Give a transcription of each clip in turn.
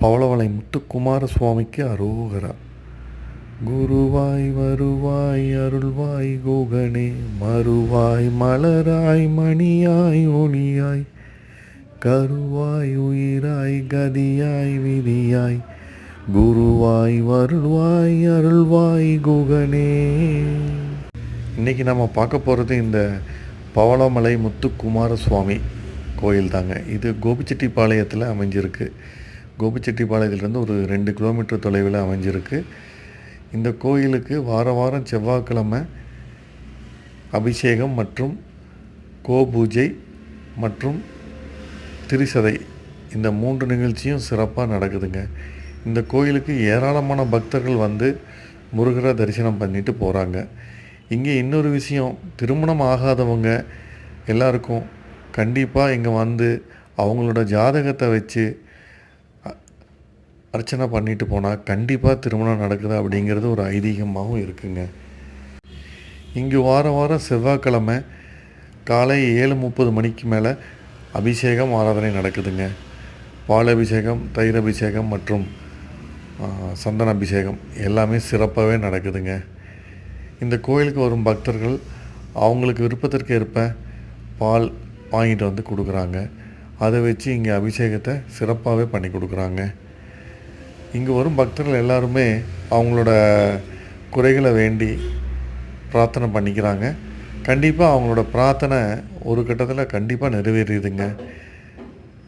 பவளவளை முத்துக்குமார சுவாமிக்கு அரோகரா. குருவாய் வருவாய் அருள்வாய் குகனே, மறுவாய் மலராய் மணியாய் ஒளியாய், கருவாய் உயிராய் கதியாய் விதியாய், குருவாய் வருவாய் அருள்வாய் குகனே. இன்றைக்கி நம்ம பார்க்க போகிறது இந்த பவளமலை முத்துக்குமார சுவாமி கோயில் தாங்க. இது கோபிச்செட்டிப்பாளையத்தில் அமைஞ்சிருக்கு. கோபிச்செட்டிப்பாளையத்திலேருந்து ஒரு 2 கிலோமீட்டர் தொலைவில் அமைஞ்சிருக்கு. இந்த கோயிலுக்கு வாரம் செவ்வாய்க்கிழமை அபிஷேகம் மற்றும் கோபூஜை மற்றும் திரிசதை இந்த 3 நிகழ்ச்சியும் சிறப்பாக நடக்குதுங்க. இந்த கோயிலுக்கு ஏராளமான பக்தர்கள் வந்து முருகரை தரிசனம் பண்ணிட்டு போகிறாங்க. இங்கே இன்னொரு விஷயம், திருமணம் ஆகாதவங்க எல்லாருக்கும் கண்டிப்பாக இங்கே வந்து அவங்களோட ஜாதகத்தை வச்சு அர்ச்சனை பண்ணிட்டு போனால் கண்டிப்பாக திருமணம் நடக்குது அப்படிங்கிறது ஒரு ஐதீகமாகவும் இருக்குங்க. இங்கே வாரம் செவ்வாய்க்கிழமை காலை 7:30 மணிக்கு மேலே அபிஷேகம் ஆராதனை நடக்குதுங்க. பால் அபிஷேகம், தயிர் அபிஷேகம் மற்றும் சந்தன அபிஷேகம் எல்லாமே சிறப்பாகவே நடக்குதுங்க. இந்த கோயிலுக்கு வரும் பக்தர்கள் அவங்களுக்கு விருப்பத்திற்கு ஏற்ப பால் வாங்கிட்டு வந்து கொடுக்குறாங்க. அதை வச்சு இங்கே அபிஷேகத்தை சிறப்பாகவே பண்ணி கொடுக்குறாங்க. இங்கே வரும் பக்தர்கள் எல்லாருமே அவங்களோட குறைகளை வேண்டி பிரார்த்தனை பண்ணிக்கிறாங்க. கண்டிப்பாக அவங்களோட பிரார்த்தனை ஒரு கட்டத்தில் கண்டிப்பாக நிறைவேறிடுதுங்க.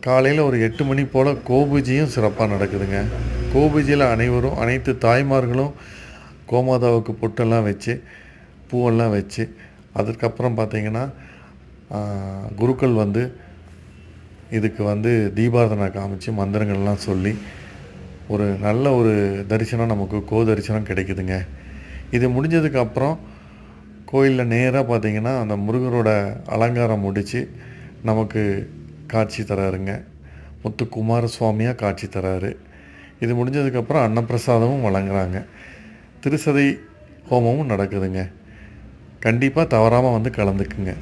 காலையில் ஒரு 8 மணி போல் கோபூஜையும் சிறப்பாக நடக்குதுங்க. கோபூஜையில் அனைத்து தாய்மார்களும் கோமாதாவுக்கு பொட்டெல்லாம் வச்சு பூவெல்லாம் வச்சு, அதுக்கப்புறம் பார்த்திங்கன்னா குருக்கள் வந்து இதுக்கு வந்து தீபாராதனை காமிச்சு மந்திரங்கள்லாம் சொல்லி ஒரு நல்ல ஒரு தரிசனம், நமக்கு தரிசனம் கிடைக்குதுங்க. இது முடிஞ்சதுக்கப்புறம் கோயிலில் நேராக பார்த்திங்கன்னா அந்த முருகரோட அலங்காரம் முடித்து நமக்கு காட்சி தராருங்க. முத்துக்குமார சுவாமியாக காட்சி தராரு. இது முடிஞ்சதுக்கப்புறம் அன்னப்பிரசாதமும் வழங்குறாங்க. திருசதை ஹோமமும் நடக்குதுங்க. கண்டிப்பாக தவறாமல் வந்து கலந்துக்குங்க.